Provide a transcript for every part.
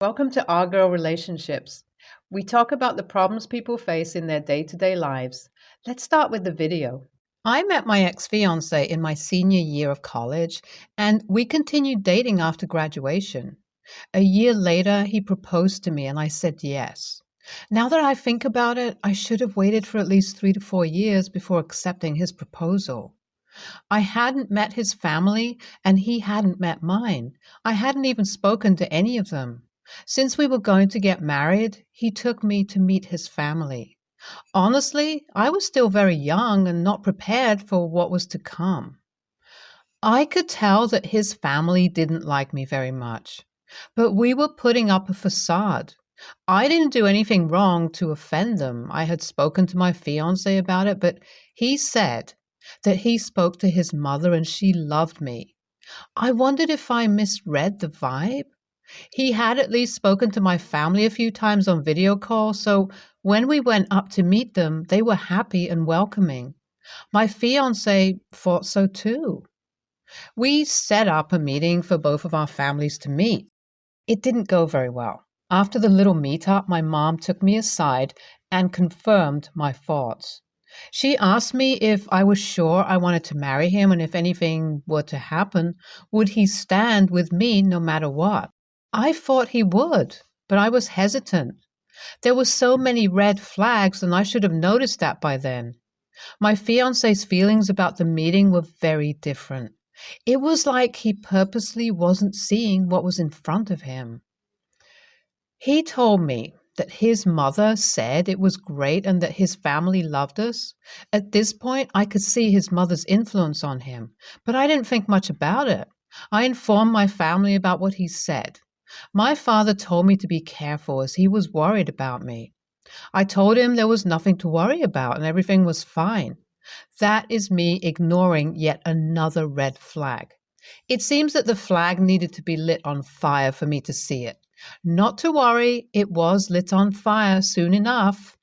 Welcome to Our Girl Relationships. We talk about the problems people face in their day-to-day lives. Let's start with the video. I met my ex-fiancé in my senior year of college, and we continued dating after graduation. A year later, he proposed to me, and I said yes. Now that I think about it, I should have waited for at least 3 to 4 years before accepting his proposal. I hadn't met his family, and he hadn't met mine. I hadn't even spoken to any of them. Since we were going to get married, he took me to meet his family. Honestly, I was still very young and not prepared for what was to come. I could tell that his family didn't like me very much, but we were putting up a facade. I didn't do anything wrong to offend them. I had spoken to my fiancé about it, but he said that he spoke to his mother and she loved me. I wondered if I misread the vibe. He had at least spoken to my family a few times on video call, so when we went up to meet them, they were happy and welcoming. My fiancé thought so too. We set up a meeting for both of our families to meet. It didn't go very well. After the little meetup, my mom took me aside and confirmed my thoughts. She asked me if I was sure I wanted to marry him, and if anything were to happen, would he stand with me no matter what? I thought he would, but I was hesitant. There were so many red flags, and I should have noticed that by then. My fiancé's feelings about the meeting were very different. It was like he purposely wasn't seeing what was in front of him. He told me that his mother said it was great and that his family loved us. At this point, I could see his mother's influence on him, but I didn't think much about it. I informed my family about what he said. My father told me to be careful as he was worried about me. I told him there was nothing to worry about and everything was fine. That is me ignoring yet another red flag. It seems that the flag needed to be lit on fire for me to see it. Not to worry, it was lit on fire soon enough.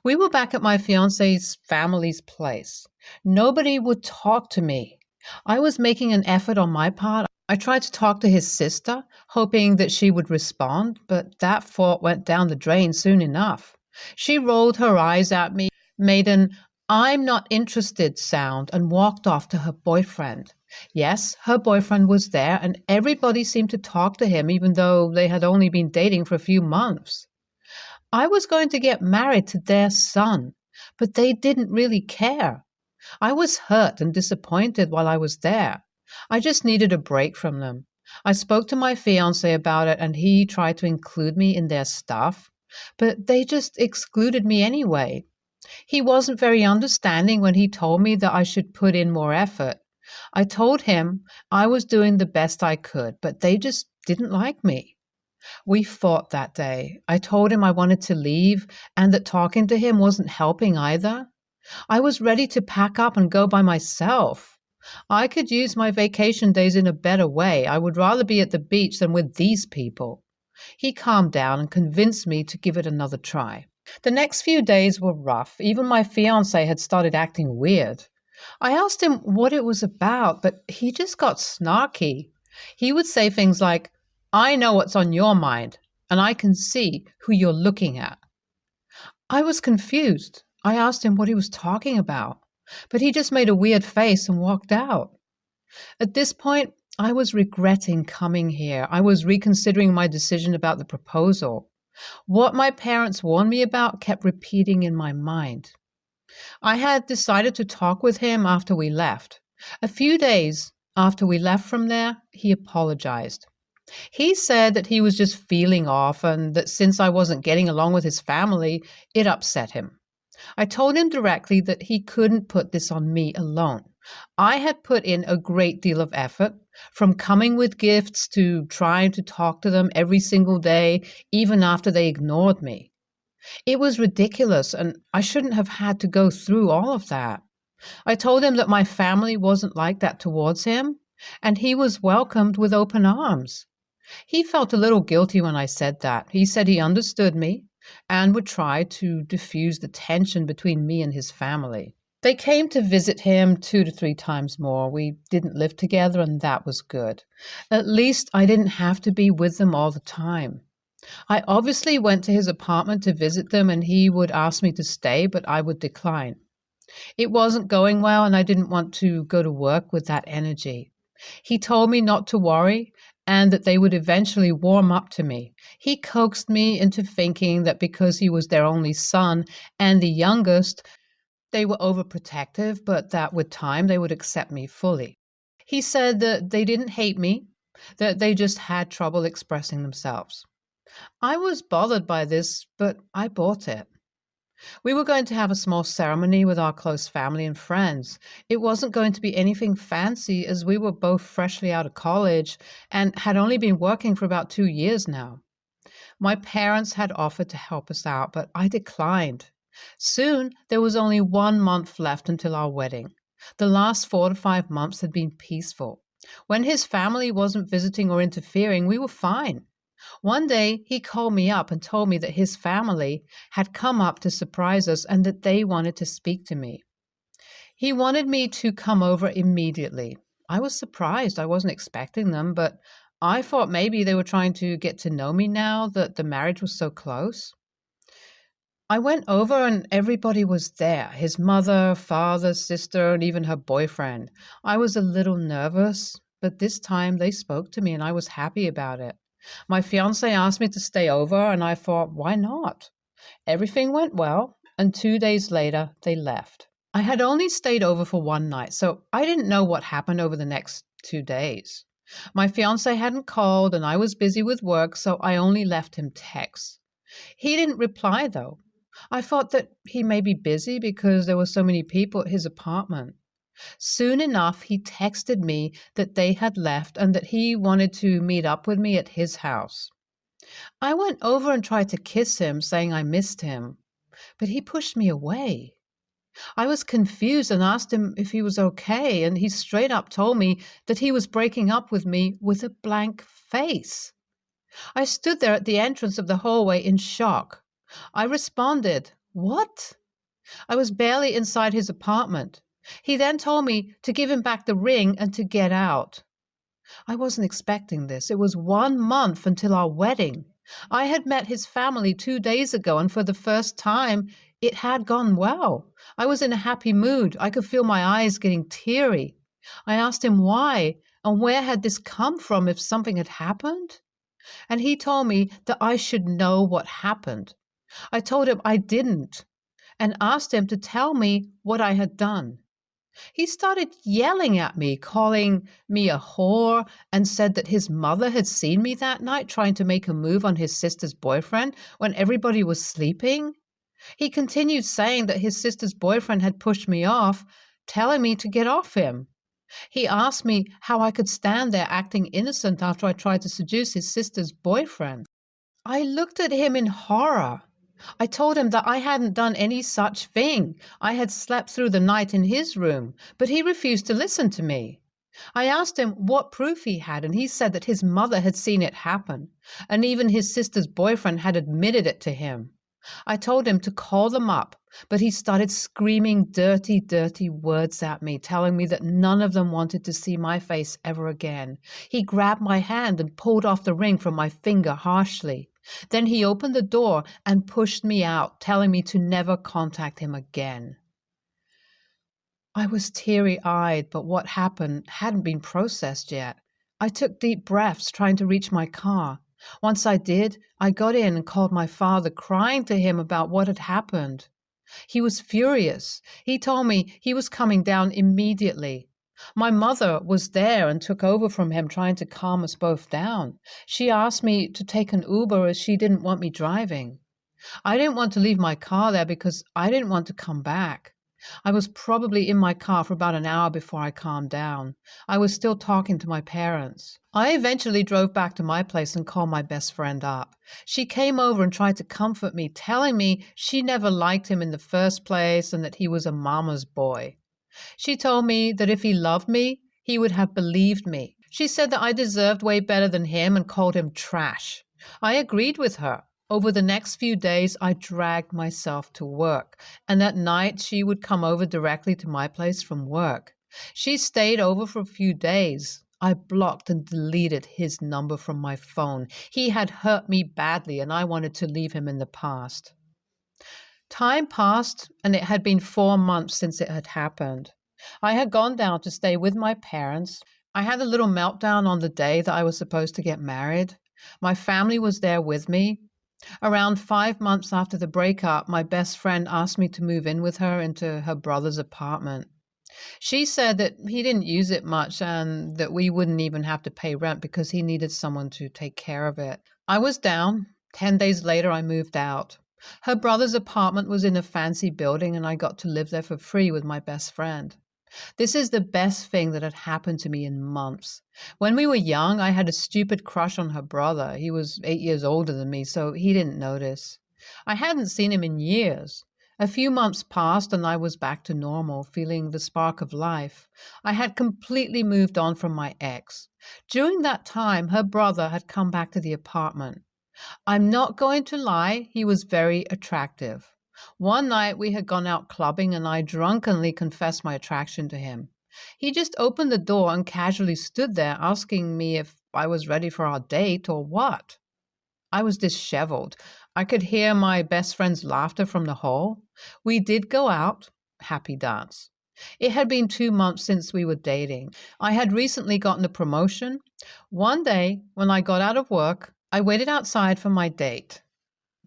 We were back at my fiancé's family's place. Nobody would talk to me. I was making an effort on my part. I tried to talk to his sister, hoping that she would respond, but that thought went down the drain soon enough. She rolled her eyes at me, made an "I'm not interested" sound, and walked off to her boyfriend. Yes, her boyfriend was there, and everybody seemed to talk to him, even though they had only been dating for a few months. I was going to get married to their son, but they didn't really care. I was hurt and disappointed while I was there. I just needed a break from them. I spoke to my fiancé about it, and he tried to include me in their stuff, but they just excluded me anyway. He wasn't very understanding when he told me that I should put in more effort. I told him I was doing the best I could, but they just didn't like me. We fought that day. I told him I wanted to leave and that talking to him wasn't helping either. I was ready to pack up and go by myself. I could use my vacation days in a better way. I would rather be at the beach than with these people. He calmed down and convinced me to give it another try. The next few days were rough. Even my fiancé had started acting weird. I asked him what it was about, but he just got snarky. He would say things like, "I know what's on your mind, and I can see who you're looking at." I was confused. I asked him what he was talking about, but he just made a weird face and walked out. At this point, I was regretting coming here. I was reconsidering my decision about the proposal. What my parents warned me about kept repeating in my mind. I had decided to talk with him after we left. A few days after we left from there, he apologized. He said that he was just feeling off and that since I wasn't getting along with his family, it upset him. I told him directly that he couldn't put this on me alone. I had put in a great deal of effort, from coming with gifts to trying to talk to them every single day, even after they ignored me. It was ridiculous, and I shouldn't have had to go through all of that. I told him that my family wasn't like that towards him, and he was welcomed with open arms. He felt a little guilty when I said that. He said he understood me and would try to diffuse the tension between me and his family. They came to visit him 2 to 3 times more. We didn't live together, and that was good. At least I didn't have to be with them all the time. I obviously went to his apartment to visit them and he would ask me to stay, but I would decline. It wasn't going well and I didn't want to go to work with that energy. He told me not to worry and that they would eventually warm up to me. He coaxed me into thinking that because he was their only son and the youngest, they were overprotective, but that with time they would accept me fully. He said that they didn't hate me, that they just had trouble expressing themselves. I was bothered by this, but I bought it. We were going to have a small ceremony with our close family and friends. It wasn't going to be anything fancy as we were both freshly out of college and had only been working for about 2 years now. My parents had offered to help us out, but I declined. Soon, there was only 1 month left until our wedding. The last 4 to 5 months had been peaceful. When his family wasn't visiting or interfering, we were fine. One day, he called me up and told me that his family had come up to surprise us and that they wanted to speak to me. He wanted me to come over immediately. I was surprised. I wasn't expecting them, but I thought maybe they were trying to get to know me now that the marriage was so close. I went over and everybody was there, his mother, father, sister, and even her boyfriend. I was a little nervous, but this time they spoke to me and I was happy about it. My fiancé asked me to stay over, and I thought, why not? Everything went well, and 2 days later, they left. I had only stayed over for one night, so I didn't know what happened over the next 2 days. My fiancé hadn't called, and I was busy with work, so I only left him texts. He didn't reply, though. I thought that he may be busy because there were so many people at his apartment. Soon enough, he texted me that they had left and that he wanted to meet up with me at his house. I went over and tried to kiss him, saying I missed him, but he pushed me away. I was confused and asked him if he was okay, and he straight up told me that he was breaking up with me with a blank face. I stood there at the entrance of the hallway in shock. I responded, "What?" I was barely inside his apartment. He then told me to give him back the ring and to get out. I wasn't expecting this. It was 1 month until our wedding. I had met his family 2 days ago, and for the first time, it had gone well. I was in a happy mood. I could feel my eyes getting teary. I asked him why and where had this come from if something had happened. And he told me that I should know what happened. I told him I didn't and asked him to tell me what I had done. He started yelling at me, calling me a whore, and said that his mother had seen me that night trying to make a move on his sister's boyfriend when everybody was sleeping. He continued saying that his sister's boyfriend had pushed me off, telling me to get off him. He asked me how I could stand there acting innocent after I tried to seduce his sister's boyfriend. I looked at him in horror. I told him that I hadn't done any such thing. I had slept through the night in his room, but he refused to listen to me. I asked him what proof he had, and he said that his mother had seen it happen, and even his sister's boyfriend had admitted it to him. I told him to call them up, but he started screaming dirty, dirty words at me, telling me that none of them wanted to see my face ever again. He grabbed my hand and pulled off the ring from my finger harshly. Then he opened the door and pushed me out, telling me to never contact him again. I was teary-eyed, but what happened hadn't been processed yet. I took deep breaths, trying to reach my car. Once I did, I got in and called my father, crying to him about what had happened. He was furious. He told me he was coming down immediately. My mother was there and took over from him, trying to calm us both down. She asked me to take an Uber as she didn't want me driving. I didn't want to leave my car there because I didn't want to come back. I was probably in my car for about an hour before I calmed down. I was still talking to my parents. I eventually drove back to my place and called my best friend up. She came over and tried to comfort me, telling me she never liked him in the first place and that he was a mama's boy. She told me that if he loved me, he would have believed me. She said that I deserved way better than him and called him trash. I agreed with her. Over the next few days, I dragged myself to work, and at night she would come over directly to my place from work. She stayed over for a few days. I blocked and deleted his number from my phone. He had hurt me badly, and I wanted to leave him in the past. Time passed, and it had been 4 months since it had happened. I had gone down to stay with my parents. I had a little meltdown on the day that I was supposed to get married. My family was there with me. Around 5 months after the breakup, my best friend asked me to move in with her into her brother's apartment. She said that he didn't use it much and that we wouldn't even have to pay rent because he needed someone to take care of it. I was down. 10 days later, I moved out. Her brother's apartment was in a fancy building, and I got to live there for free with my best friend. This is the best thing that had happened to me in months. When we were young, I had a stupid crush on her brother. He was 8 years older than me, so he didn't notice. I hadn't seen him in years. A few months passed and I was back to normal, feeling the spark of life. I had completely moved on from my ex. During that time, her brother had come back to the apartment. I'm not going to lie, he was very attractive. One night we had gone out clubbing and I drunkenly confessed my attraction to him. He just opened the door and casually stood there asking me if I was ready for our date or what. I was disheveled. I could hear my best friend's laughter from the hall. We did go out, happy dance. It had been 2 months since we were dating. I had recently gotten a promotion. One day, when I got out of work, I waited outside for my date,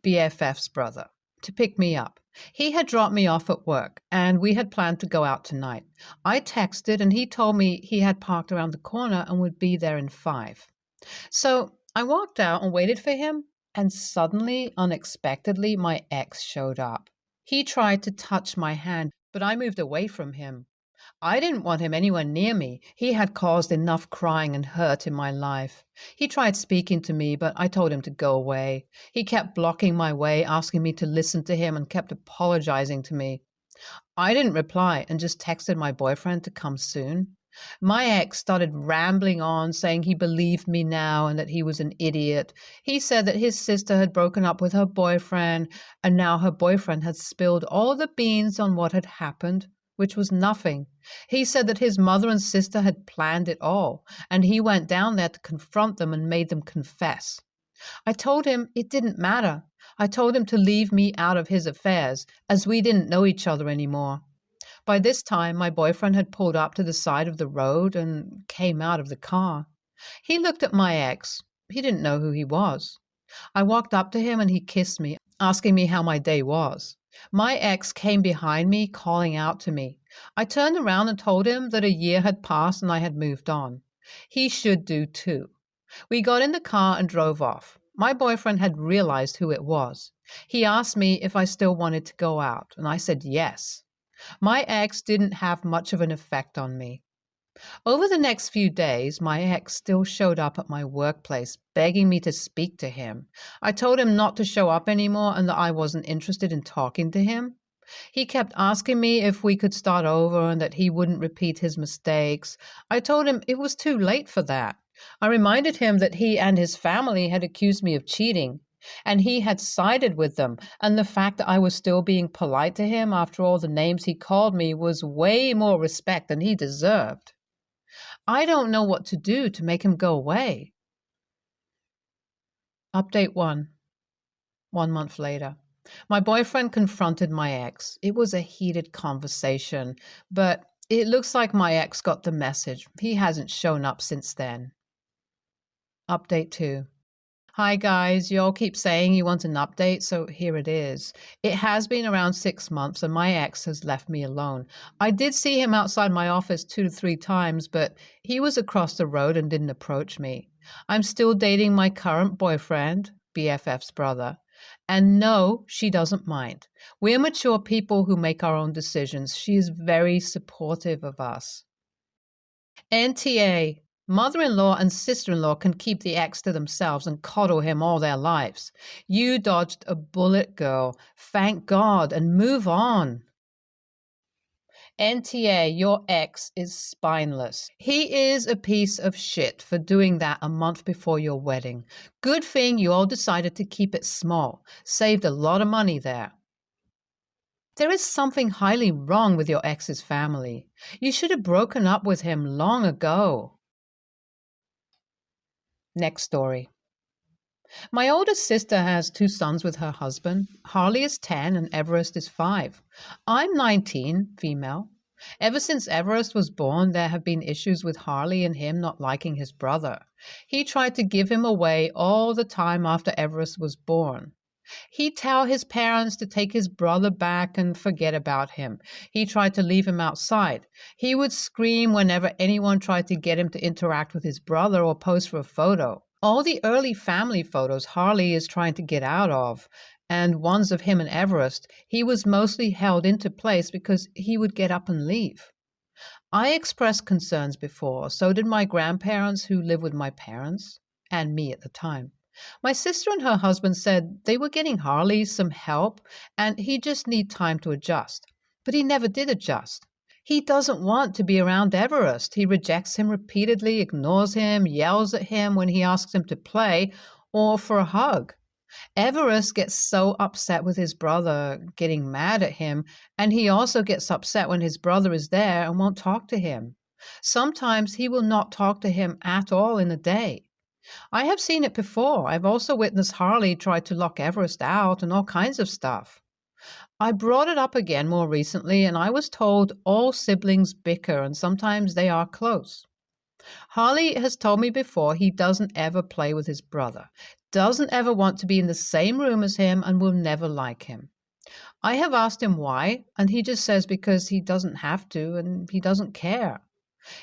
BFF's brother, to pick me up. He had dropped me off at work, and we had planned to go out tonight. I texted, and he told me he had parked around the corner and would be there in 5. So I walked out and waited for him, and suddenly, unexpectedly, my ex showed up. He tried to touch my hand, but I moved away from him. I didn't want him anywhere near me. He had caused enough crying and hurt in my life. He tried speaking to me, but I told him to go away. He kept blocking my way, asking me to listen to him, and kept apologizing to me. I didn't reply and just texted my boyfriend to come soon. My ex started rambling on, saying he believed me now and that he was an idiot. He said that his sister had broken up with her boyfriend, and now her boyfriend had spilled all the beans on what had happened, which was nothing. He said that his mother and sister had planned it all, and he went down there to confront them and made them confess. I told him it didn't matter. I told him to leave me out of his affairs, as we didn't know each other anymore. By this time, my boyfriend had pulled up to the side of the road and came out of the car. He looked at my ex. He didn't know who he was. I walked up to him and he kissed me, asking me how my day was. My ex came behind me, calling out to me. I turned around and told him that a year had passed and I had moved on. He should do too. We got in the car and drove off. My boyfriend had realized who it was. He asked me if I still wanted to go out, and I said yes. My ex didn't have much of an effect on me. Over the next few days, my ex still showed up at my workplace, begging me to speak to him. I told him not to show up anymore and that I wasn't interested in talking to him. He kept asking me if we could start over and that he wouldn't repeat his mistakes. I told him it was too late for that. I reminded him that he and his family had accused me of cheating, and he had sided with them, and the fact that I was still being polite to him after all the names he called me was way more respect than he deserved. I don't know what to do to make him go away. Update 1. 1 month later. My boyfriend confronted my ex. It was a heated conversation, but it looks like my ex got the message. He hasn't shown up since then. Update 2. Hi guys, you all keep saying you want an update, so here it is. It has been around 6 months and my ex has left me alone. I did see him outside my office 2 to 3 times, but he was across the road and didn't approach me. I'm still dating my current boyfriend, BFF's brother, and no, she doesn't mind. We're mature people who make our own decisions. She is very supportive of us. NTA. Mother-in-law and sister-in-law can keep the ex to themselves and coddle him all their lives. You dodged a bullet, girl. Thank God, and move on. NTA, your ex is spineless. He is a piece of shit for doing that a month before your wedding. Good thing you all decided to keep it small. Saved a lot of money there. There is something highly wrong with your ex's family. You should have broken up with him long ago. Next story. My oldest sister has two sons with her husband. Harley is 10 and Everest is 5. I'm 19, female. Ever since Everest was born, there have been issues with Harley and him not liking his brother. He tried to give him away all the time after Everest was born. He'd tell his parents to take his brother back and forget about him. He tried to leave him outside. He would scream whenever anyone tried to get him to interact with his brother or pose for a photo. All the early family photos Harley is trying to get out of, and ones of him and Everest, he was mostly held into place because he would get up and leave. I expressed concerns before, so did my grandparents who live with my parents, and me at the time. My sister and her husband said they were getting Harley some help and he just need time to adjust. But he never did adjust. He doesn't want to be around Everest. He rejects him repeatedly, ignores him, yells at him when he asks him to play or for a hug. Everest gets so upset with his brother getting mad at him, and he also gets upset when his brother is there and won't talk to him. Sometimes he will not talk to him at all in a day. I have seen it before. I've also witnessed Harley try to lock Everest out and all kinds of stuff. I brought it up again more recently, and I was told all siblings bicker and sometimes they are close. Harley has told me before he doesn't ever play with his brother, doesn't ever want to be in the same room as him, and will never like him. I have asked him why, and he just says because he doesn't have to and he doesn't care.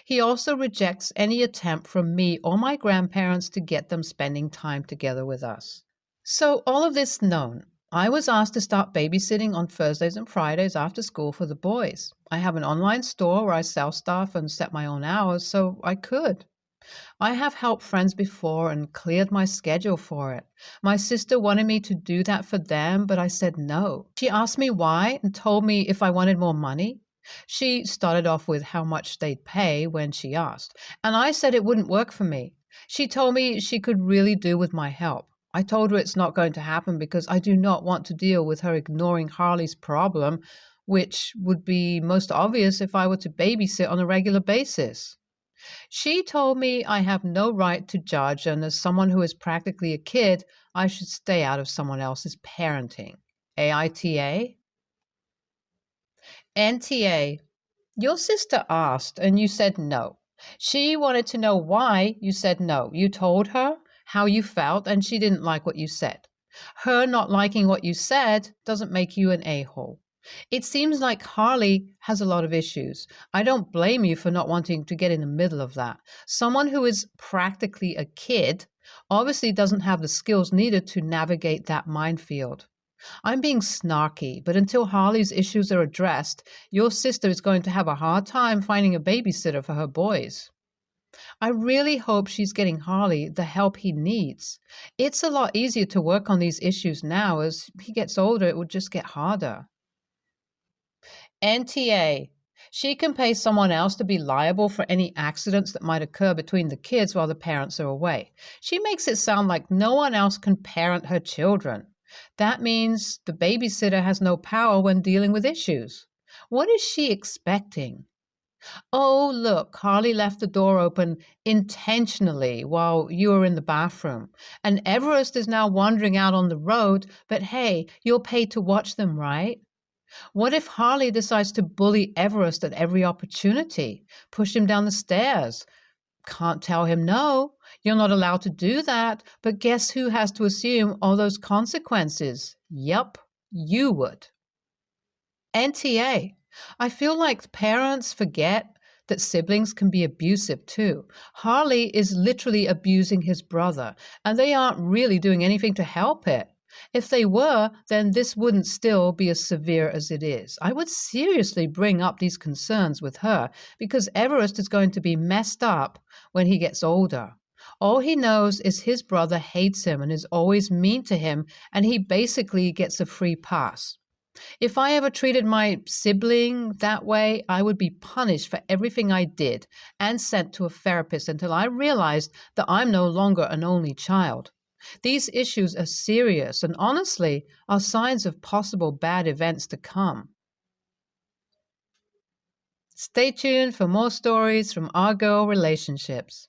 He also rejects any attempt from me or my grandparents to get them spending time together with us. So all of this known, I was asked to start babysitting on Thursdays and Fridays after school for the boys. I have an online store where I sell stuff and set my own hours, so I could. I have helped friends before and cleared my schedule for it. My sister wanted me to do that for them, but I said no. She asked me why and told me if I wanted more money. She started off with how much they'd pay when she asked, and I said it wouldn't work for me. She told me she could really do with my help. I told her it's not going to happen because I do not want to deal with her ignoring Harley's problem, which would be most obvious if I were to babysit on a regular basis. She told me I have no right to judge, and as someone who is practically a kid, I should stay out of someone else's parenting. AITA? NTA. Your sister asked and you said no. She wanted to know why you said no. You told her how you felt and she didn't like what you said. Her not liking what you said doesn't make you an a-hole. It seems like Harley has a lot of issues. I don't blame you for not wanting to get in the middle of that. Someone who is practically a kid obviously doesn't have the skills needed to navigate that minefield. I'm being snarky, but until Harley's issues are addressed, your sister is going to have a hard time finding a babysitter for her boys. I really hope she's getting Harley the help he needs. It's a lot easier to work on these issues now. As he gets older, it would just get harder. NTA. She can pay someone else to be liable for any accidents that might occur between the kids while the parents are away. She makes it sound like no one else can parent her children. That means the babysitter has no power when dealing with issues. What is she expecting? Oh, look, Harley left the door open intentionally while you were in the bathroom, and Everest is now wandering out on the road, but hey, you're paid to watch them, right? What if Harley decides to bully Everest at every opportunity, push him down the stairs? Can't tell him no. You're not allowed to do that, but guess who has to assume all those consequences? Yep, you would. NTA. I feel like parents forget that siblings can be abusive too. Harley is literally abusing his brother, and they aren't really doing anything to help it. If they were, then this wouldn't still be as severe as it is. I would seriously bring up these concerns with her because Everest is going to be messed up when he gets older. All he knows is his brother hates him and is always mean to him, and he basically gets a free pass. If I ever treated my sibling that way, I would be punished for everything I did and sent to a therapist until I realized that I'm no longer an only child. These issues are serious and honestly are signs of possible bad events to come. Stay tuned for more stories from our girl relationships.